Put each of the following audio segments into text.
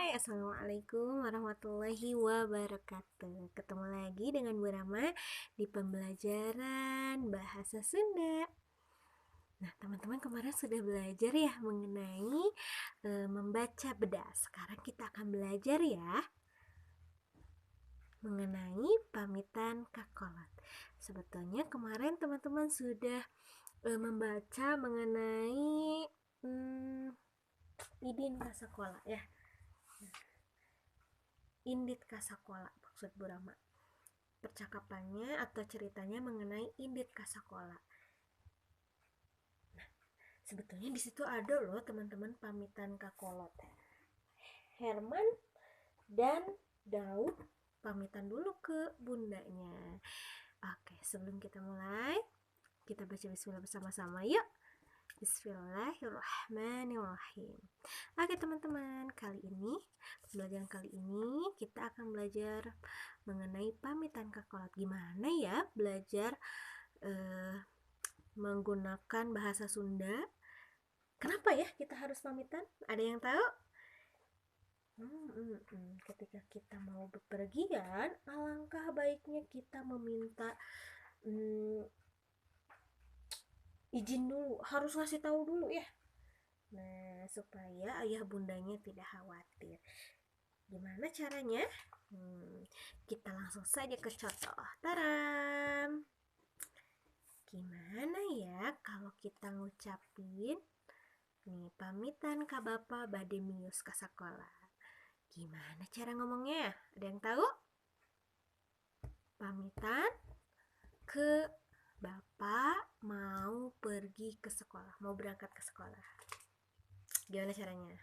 Hai, Assalamualaikum warahmatullahi wabarakatuh. Ketemu lagi dengan Bu Rama di pembelajaran bahasa Sunda. Nah, teman-teman kemarin sudah belajar ya mengenai membaca beda. Sekarang kita akan belajar ya mengenai pamitan kakolot. Sebetulnya kemarin teman-teman sudah membaca mengenai idin kasakola ya. Indit kasakola maksud Bu Rama. Percakapannya atau ceritanya mengenai Indit kasakola. Nah, sebetulnya di situ ada loh teman-teman pamitan kakolot. Herman dan Daud pamitan dulu ke bundanya. Oke, sebelum kita mulai, kita baca bismillah bersama-sama yuk. Bismillahirrahmanirrahim. Oke teman-teman, pembelajaran kali ini kita akan belajar mengenai pamitan kakolot. Gimana ya belajar menggunakan bahasa Sunda? Kenapa ya kita harus pamitan? Ada yang tahu? Ketika kita mau bepergian, alangkah baiknya kita meminta izin dulu, harus ngasih tahu dulu ya. Nah, supaya ayah bundanya tidak khawatir. Gimana caranya? Kita langsung saja ke contoh. Taram! Gimana ya kalau kita ngucapin nih pamitan ka bapa bade mios ka sakola? Gimana cara ngomongnya? Ada yang tahu? Pamitan ke bapak mau pergi ke sekolah, mau berangkat ke sekolah. Gimana caranya?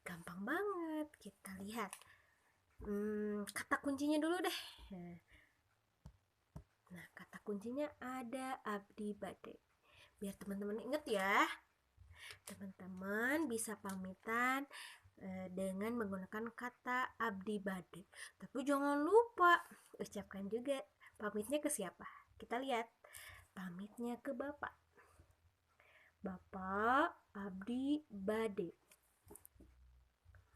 Gampang banget. Kita lihat kata kuncinya dulu deh. Nah, kata kuncinya ada abdi bade. Biar teman-teman ingat ya. Teman-teman bisa pamitan dengan menggunakan kata abdi bade. Tapi jangan lupa ucapkan juga pamitnya ke siapa. Kita lihat. Pamitnya ke bapak. Bapak abdi bade.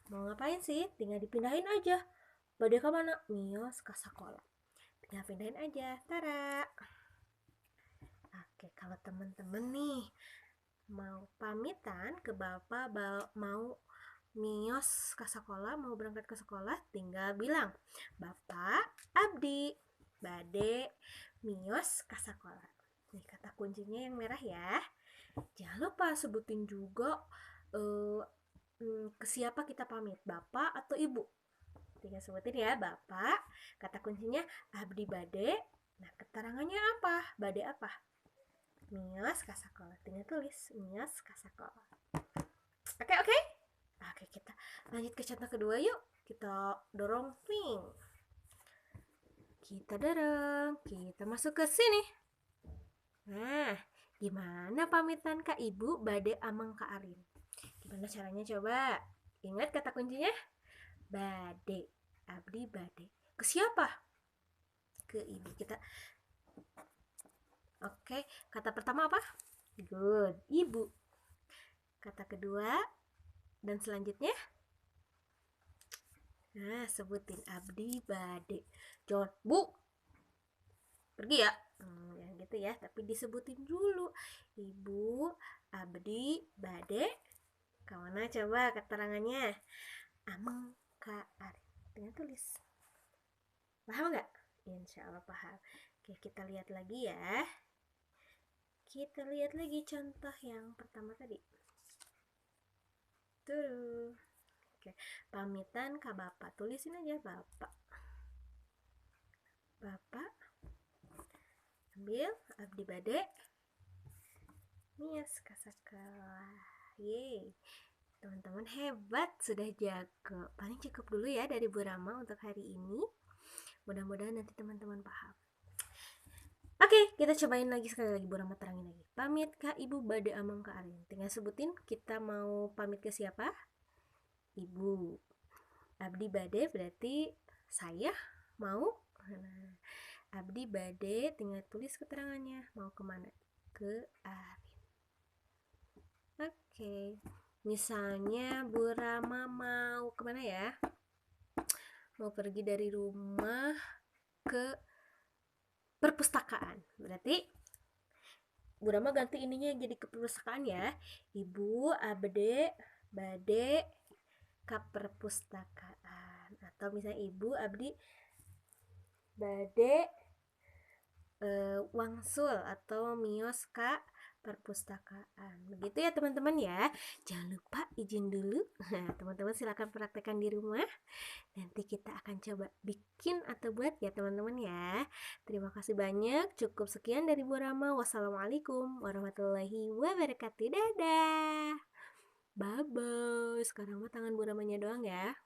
Mau ngapain sih? Tinggal dipindahin aja. Bade ke mana? Mios ke sekolah. Tinggal pindahin aja. Tara. Oke, kalau teman-teman nih mau pamitan ke bapak, mau mios ke sekolah, mau berangkat ke sekolah, tinggal bilang bapak abdi bade mios ke sekolah. Nih kata kuncinya yang merah ya. Jangan lupa sebutin juga ke siapa kita pamit, bapak atau ibu. Tinggal sebutin ya, bapak. Kata kuncinya abdi bade. Nah, keterangannya apa? Bade apa? Mios ka sakola. Tinggal tulis mios ka sakola. Oke. Oke, kita lanjut ke contoh kedua yuk. Kita dorong ping. Kita dorong. Kita masuk ke sini. Nah, gimana pamitan ka ibu bade amang ka arin? Gimana caranya coba? Ingat kata kuncinya? Bade. Abdi bade. Ke siapa? Ke ibu. Kita Oke, kata pertama apa? Good, ibu. Kata kedua dan selanjutnya? Nah, sebutin abdi bade. Jangan, bu, pergi ya. Yang gitu ya, tapi disebutin dulu. Ibu, abdi bade. Kemana coba keterangannya? Amang ka ari. Tinggal tulis. Paham nggak? Insya Allah paham. Oke, kita lihat lagi ya. Kita lihat lagi contoh yang pertama tadi. Tuh. Oke, pamitan ka bapak. Tulisin aja bapak. Bapak. Ambil abdi bade. Mios ka sekolah. Yeay. Teman-teman hebat, sudah jago. Paling cukup dulu ya dari Bu Rama untuk hari ini. Mudah-mudahan nanti teman-teman paham. Oke, kita cobain lagi sekali lagi. Bu Rama terangin lagi. Pamit ka ibu bade amang ka arin. Tinggal sebutin kita mau pamit ke siapa? Ibu. Abdi bade berarti saya mau. Nah, abdi bade tinggal tulis keterangannya. Mau kemana? Ke arin. Oke. Misalnya Bu Rama mau kemana ya? Mau pergi dari rumah ke perpustakaan. Berarti Bu Rama ganti ininya jadi ke perpustakaan ya. Ibu abde bade ke perpustakaan. Atau misalnya ibu abdi bade wangsul atau miyos ka perpustakaan. Begitu ya teman-teman ya. Jangan lupa izin dulu. Nah, teman-teman silakan praktekkan di rumah. Nanti kita akan coba bikin atau buat ya teman-teman ya. Terima kasih banyak. Cukup sekian dari Bu Rama. Wassalamualaikum warahmatullahi wabarakatuh. Dadah. Bye bye. Sekarang mah tangan Bu Ramanya doang ya.